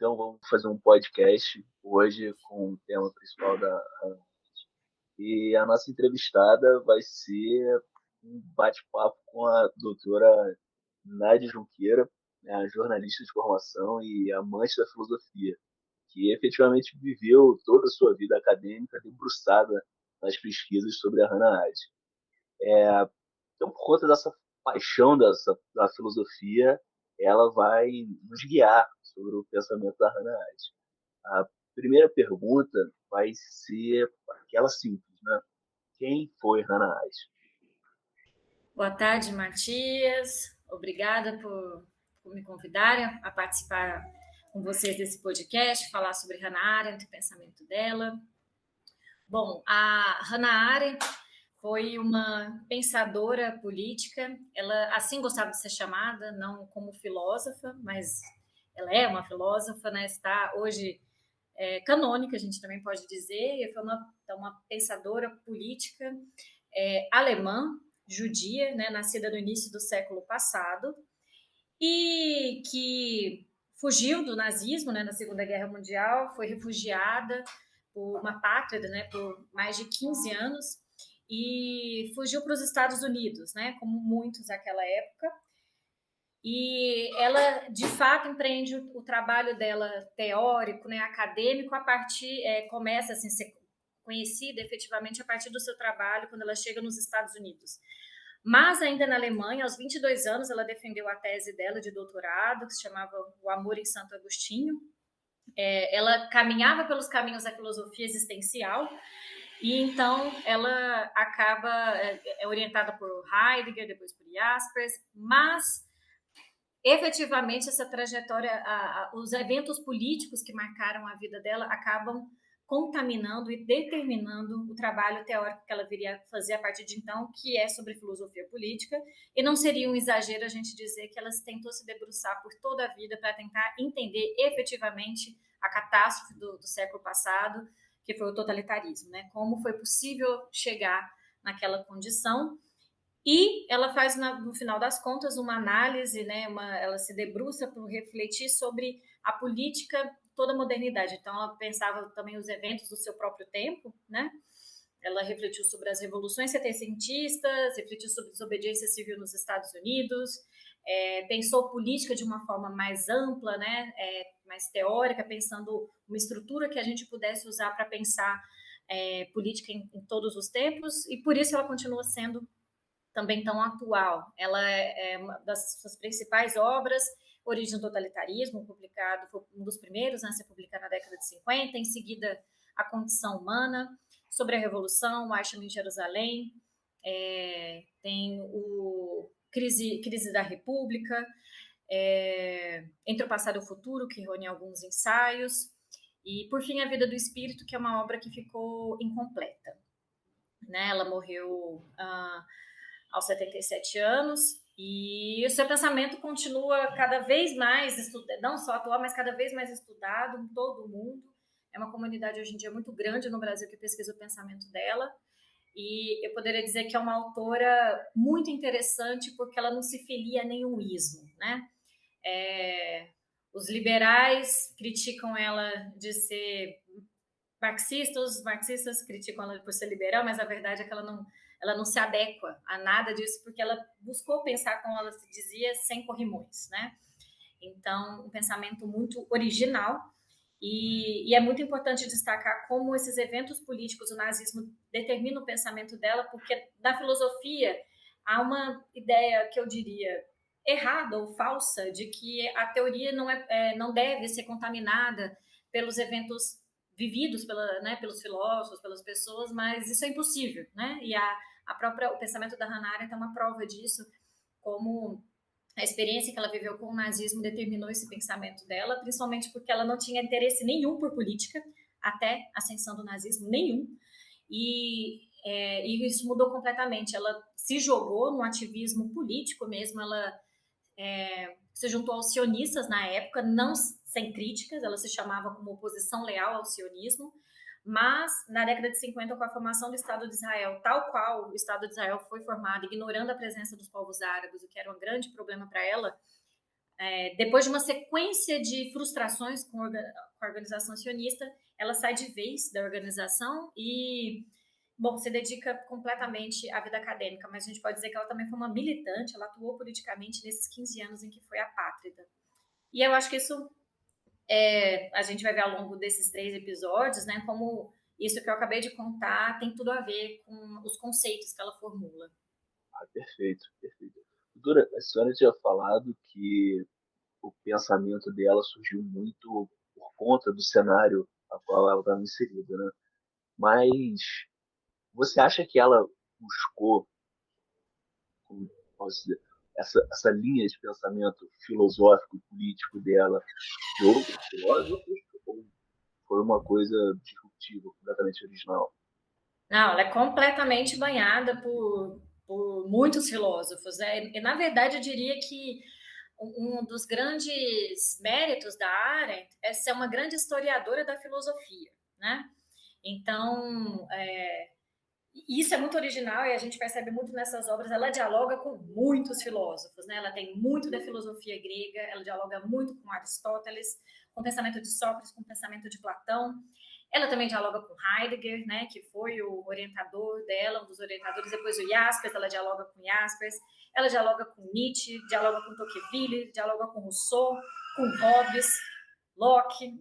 Então vamos fazer um podcast hoje com o tema principal da e a nossa entrevistada vai ser um bate-papo com a doutora Nádia Junqueira, né, a jornalista de formação e amante da filosofia, que efetivamente viveu toda a sua vida acadêmica debruçada nas pesquisas sobre a Hannah Arendt. Então, por conta dessa paixão da filosofia, ela vai nos guiar sobre o pensamento da Hannah Arendt. A primeira pergunta vai ser aquela simples, né? Quem foi Hannah Arendt? Boa tarde, Matias. Obrigada por me convidarem a participar com vocês desse podcast, falar sobre Hannah Arendt, o pensamento dela. Bom, a Hannah Arendt foi uma pensadora política. Ela assim gostava de ser chamada, não como filósofa, mas ela é uma filósofa, né? Está hoje canônica, a gente também pode dizer, e foi uma pensadora política alemã, judia, né, nascida no início do século passado, e que fugiu do nazismo, né, na Segunda Guerra Mundial, foi refugiada por uma pátrida, né, por mais de 15 anos, e fugiu para os Estados Unidos, né, como muitos naquela época. E ela, de fato, empreende o trabalho dela teórico, né, acadêmico, a partir, começa assim, a ser conhecida efetivamente a partir do seu trabalho quando ela chega nos Estados Unidos. Mas ainda na Alemanha, aos 22 anos, ela defendeu a tese dela de doutorado, que se chamava O Amor em Santo Agostinho. Ela caminhava pelos caminhos da filosofia existencial, e então ela acaba orientada por Heidegger, depois por Jaspers, mas efetivamente essa trajetória, os eventos políticos que marcaram a vida dela acabam contaminando e determinando o trabalho teórico que ela viria a fazer a partir de então, que é sobre filosofia política, e não seria um exagero a gente dizer que ela tentou se debruçar por toda a vida para tentar entender efetivamente a catástrofe do século passado, que foi o totalitarismo, né? Como foi possível chegar naquela condição. E ela faz, no final das contas, uma análise, né, ela se debruça para refletir sobre a política toda a modernidade. Então, ela pensava também os eventos do seu próprio tempo, né? Ela refletiu sobre as revoluções setecentistas, refletiu sobre a desobediência civil nos Estados Unidos, pensou política de uma forma mais ampla, né, mais teórica, pensando uma estrutura que a gente pudesse usar para pensar política em todos os tempos, e por isso ela continua sendo também tão atual. Ela é uma das suas principais obras, Origem do Totalitarismo, publicado, foi um dos primeiros a ser publicado na década de 50, em seguida A Condição Humana, sobre a Revolução, o Eichmann em Jerusalém, tem o Crise da República, Entre o Passado e o Futuro, que reúne alguns ensaios, e, por fim, A Vida do Espírito, que é uma obra que ficou incompleta. Né? Ela morreu aos 77 anos, e o seu pensamento continua cada vez mais estudado, não só atual, mas cada vez mais estudado em todo o mundo. É uma comunidade hoje em dia muito grande no Brasil que pesquisa o pensamento dela, e eu poderia dizer que é uma autora muito interessante porque ela não se filia a nenhum ismo, né? Os liberais criticam ela de ser marxista, os marxistas criticam ela por ser liberal, mas a verdade é que ela não se adequa a nada disso, porque ela buscou pensar, como ela se dizia, sem corrimões, né? Então, um pensamento muito original, e é muito importante destacar como esses eventos políticos do nazismo determinam o pensamento dela, porque na filosofia há uma ideia que eu diria errada ou falsa de que a teoria não deve ser contaminada pelos eventos vividos pelos filósofos, pelas pessoas, mas isso é impossível, né? E o pensamento da Hannah Arendt é uma prova disso, como a experiência que ela viveu com o nazismo determinou esse pensamento dela, principalmente porque ela não tinha interesse nenhum por política, até a ascensão do nazismo, nenhum, e isso mudou completamente. Ela se jogou no ativismo político mesmo, ela se juntou aos sionistas na época, não sem críticas, ela se chamava como oposição leal ao sionismo, mas na década de 50, com a formação do Estado de Israel, tal qual o Estado de Israel foi formado, ignorando a presença dos povos árabes, o que era um grande problema para ela, depois de uma sequência de frustrações com a organização sionista, ela sai de vez da organização e, bom, se dedica completamente à vida acadêmica, mas a gente pode dizer que ela também foi uma militante, ela atuou politicamente nesses 15 anos em que foi apátrida. E eu acho que isso a gente vai ver ao longo desses 3 episódios, né, como isso que eu acabei de contar tem tudo a ver com os conceitos que ela formula. Perfeito, perfeito. Doutora, a senhora tinha falado que o pensamento dela surgiu muito por conta do cenário a qual ela estava inserida, né? Mas você acha que ela buscou, como posso dizer, essa linha de pensamento filosófico e político dela de outros filósofos ou foi uma coisa disruptiva, completamente original? Não, ela é completamente banhada por muitos filósofos, né? E, na verdade, eu diria que um dos grandes méritos da Arendt é ser uma grande historiadora da filosofia, né? Então, isso é muito original e a gente percebe muito nessas obras. Ela dialoga com muitos filósofos, né? Ela tem muito da filosofia grega, ela dialoga muito com Aristóteles, com o pensamento de Sócrates, com o pensamento de Platão. Ela também dialoga com Heidegger, né, que foi o orientador dela, um dos orientadores, depois o Jaspers, ela dialoga com Jaspers, ela dialoga com Nietzsche, dialoga com Tocqueville, dialoga com Rousseau, com Hobbes, Locke.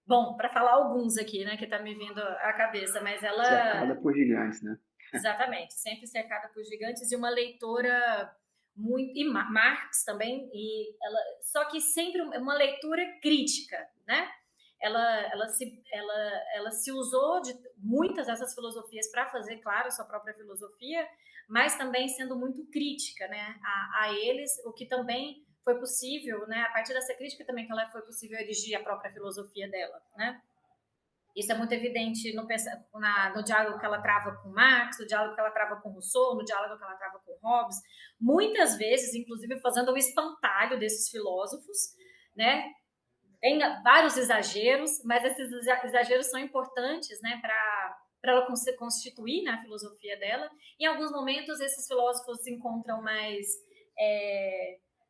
Bom, para falar alguns aqui, né, que está me vindo à cabeça, mas ela... Cercada por gigantes, né? Exatamente, sempre cercada por gigantes e uma leitora muito... E Marx também, e ela... só que sempre uma leitura crítica, né? Ela se usou de muitas dessas filosofias para fazer, claro, a sua própria filosofia, mas também sendo muito crítica, né, a eles, o que também foi possível, né, a partir dessa crítica também que ela foi possível erigir a própria filosofia dela, né. Isso é muito evidente no diálogo que ela trava com Marx, no diálogo que ela trava com Rousseau, no diálogo que ela trava com Hobbes, muitas vezes, inclusive, fazendo o espantalho desses filósofos, né. Tem vários exageros, mas esses exageros são importantes, né, para ela constituir na filosofia dela. Em alguns momentos, esses filósofos se encontram mais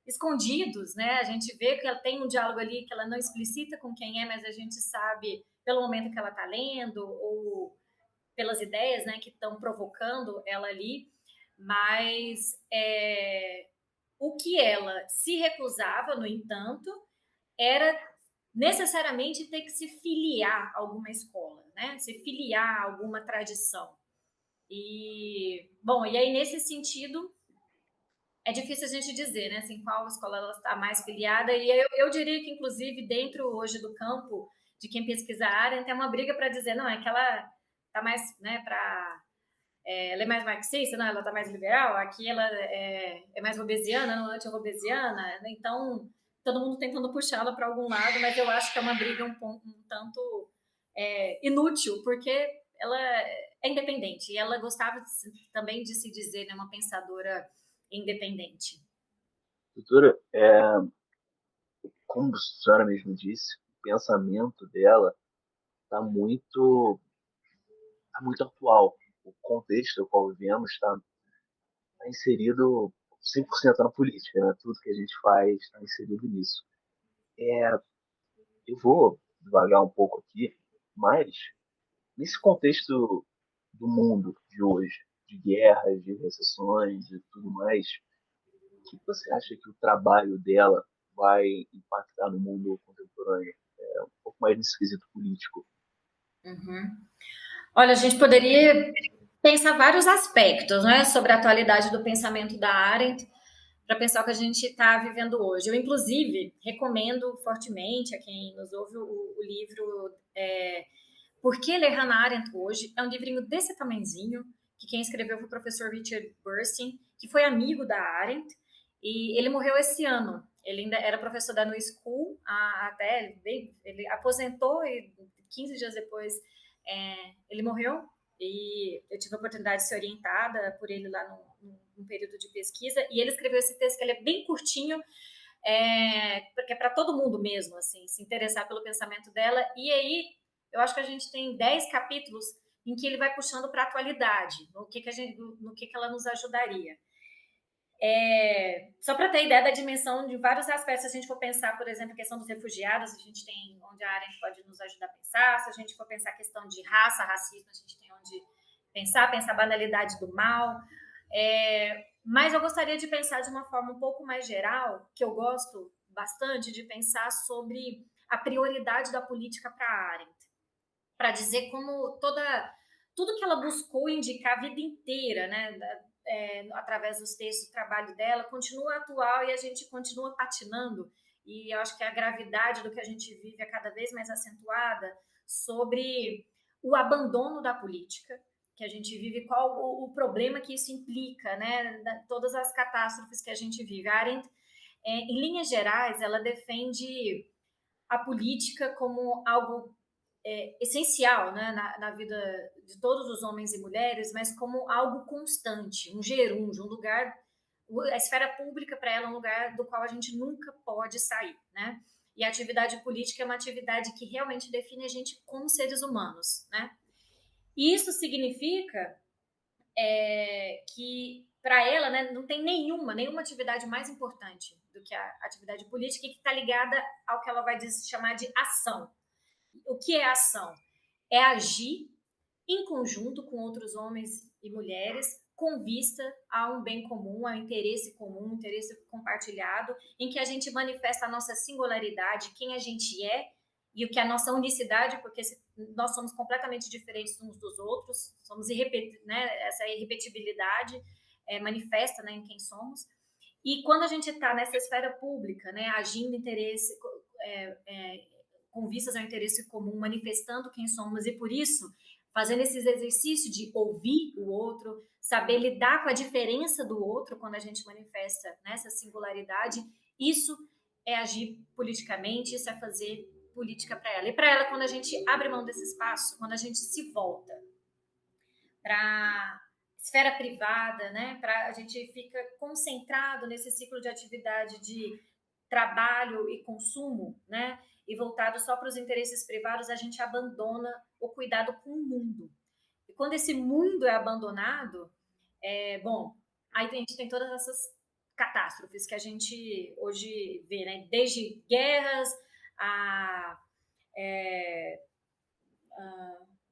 escondidos, né? A gente vê que ela tem um diálogo ali que ela não explicita com quem é, mas a gente sabe pelo momento que ela está lendo ou pelas ideias, né, que estão provocando ela ali. Mas o que ela se recusava, no entanto, era necessariamente ter que se filiar a alguma escola, né? Se filiar a alguma tradição. E, bom, e aí nesse sentido é difícil a gente dizer, né, assim, qual escola ela está mais filiada, e eu diria que, inclusive, dentro hoje do campo de quem pesquisa a área, tem uma briga para dizer, não, é que ela está mais, né, ela é mais marxista, não, ela está mais liberal, aqui ela é mais robesiana, não anti-robesiana, então todo mundo tentando puxá-la para algum lado, mas eu acho que é uma briga um tanto inútil, porque ela é independente, e ela gostava também de se dizer, né, uma pensadora independente. Doutora, como a senhora mesmo disse, o pensamento dela está muito atual. O contexto no qual vivemos está inserido 100% na política, né? Tudo que a gente faz está inserido nisso. Eu vou devagar um pouco aqui, mas nesse contexto do mundo de hoje, de guerras, de recessões e tudo mais, o que você acha que o trabalho dela vai impactar no mundo contemporâneo? Um pouco mais nesse quesito político. Uhum. Olha, a gente poderia pensar vários aspectos, né, sobre a atualidade do pensamento da Arendt para pensar o que a gente está vivendo hoje. Eu, inclusive, recomendo fortemente a quem nos ouve o livro Por que ler Hannah Arendt hoje? É um livrinho desse tamanhozinho, que quem escreveu foi o professor Richard Burstein, que foi amigo da Arendt, e ele morreu esse ano. Ele ainda era professor da New School, até ele aposentou e 15 dias depois ele morreu. E eu tive a oportunidade de ser orientada por ele lá num período de pesquisa, e ele escreveu esse texto que ele é bem curtinho, porque é para todo mundo mesmo, assim, se interessar pelo pensamento dela. E aí eu acho que a gente tem 10 capítulos em que ele vai puxando para a atualidade, no que ela nos ajudaria. Só para ter ideia da dimensão de vários aspectos, se a gente for pensar, por exemplo, a questão dos refugiados, a gente tem onde a Arendt pode nos ajudar a pensar. Se a gente for pensar a questão de raça, racismo, a gente tem onde pensar a banalidade do mal. Mas eu gostaria de pensar de uma forma um pouco mais geral, que eu gosto bastante de pensar sobre a prioridade da política para a Arendt, para dizer como tudo que ela buscou indicar a vida inteira, né, através dos textos do trabalho dela, continua atual e a gente continua patinando. E eu acho que a gravidade do que a gente vive é cada vez mais acentuada sobre o abandono da política que a gente vive, qual o problema que isso implica, né? Todas as catástrofes que a gente vive. A Arendt, em linhas gerais, ela defende a política como algo essencial, né, na vida de todos os homens e mulheres, mas como algo constante, um gerúndio, um lugar. A esfera pública para ela é um lugar do qual a gente nunca pode sair, né? E a atividade política é uma atividade que realmente define a gente como seres humanos, né? E isso significa que para ela, né, não tem nenhuma atividade mais importante do que a atividade política, que está ligada ao que ela vai chamar de ação. O que é ação? É agir em conjunto com outros homens e mulheres com vista a um bem comum, a um interesse comum, um interesse compartilhado, em que a gente manifesta a nossa singularidade, quem a gente é e o que é a nossa unicidade, porque nós somos completamente diferentes uns dos outros, somos né, essa irrepetibilidade manifesta, né, em quem somos. E quando a gente está nessa esfera pública, né, agindo interesse, com vistas ao interesse comum, manifestando quem somos, e por isso fazendo esses exercícios de ouvir o outro, saber lidar com a diferença do outro quando a gente manifesta nessa singularidade, isso é agir politicamente, isso é fazer política para ela. E para ela, quando a gente abre mão desse espaço, quando a gente se volta para esfera privada, né, a gente fica concentrado nesse ciclo de atividade de trabalho e consumo, né, e voltado só para os interesses privados, a gente abandona o cuidado com o mundo. E quando esse mundo é abandonado, bom, aí a gente tem todas essas catástrofes que a gente hoje vê, né, desde guerras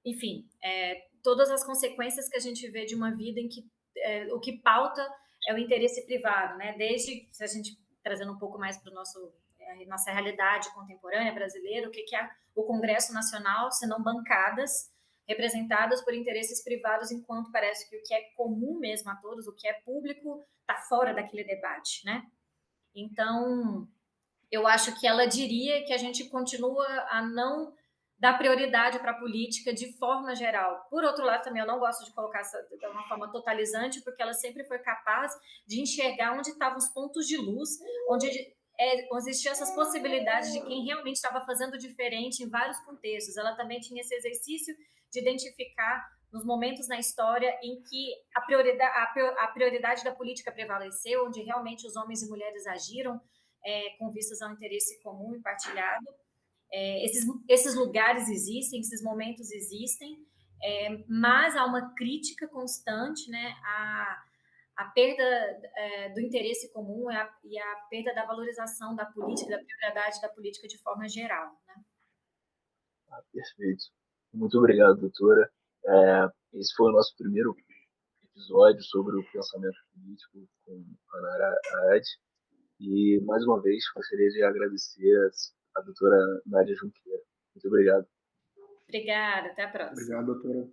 enfim, todas as consequências que a gente vê de uma vida em que o que pauta é o interesse privado, né? Desde, se a gente trazendo um pouco mais para nossa realidade contemporânea brasileira, o que é o Congresso Nacional, se não bancadas representadas por interesses privados, enquanto parece que o que é comum mesmo a todos, o que é público, está fora daquele debate, né? Então, eu acho que ela diria que a gente continua a não dar prioridade para a política de forma geral. Por outro lado, também eu não gosto de colocar de uma forma totalizante, porque ela sempre foi capaz de enxergar onde estavam os pontos de luz, onde existiam essas possibilidades de quem realmente estava fazendo diferente em vários contextos. Ela também tinha esse exercício de identificar nos momentos na história em que a prioridade da política prevaleceu, onde realmente os homens e mulheres agiram com vistas ao interesse comum e partilhado. Esses lugares existem, esses momentos existem, mas há uma crítica constante, né, à perda do interesse comum e à perda da valorização da política, da prioridade da política de forma geral, né? Perfeito. Muito obrigado, doutora. Esse foi o nosso primeiro episódio sobre o pensamento político com Hannah Arendt. E, mais uma vez, gostaria de agradecer a doutora Nádia Junqueira. Muito obrigado. Obrigada, até a próxima. Obrigado, doutora.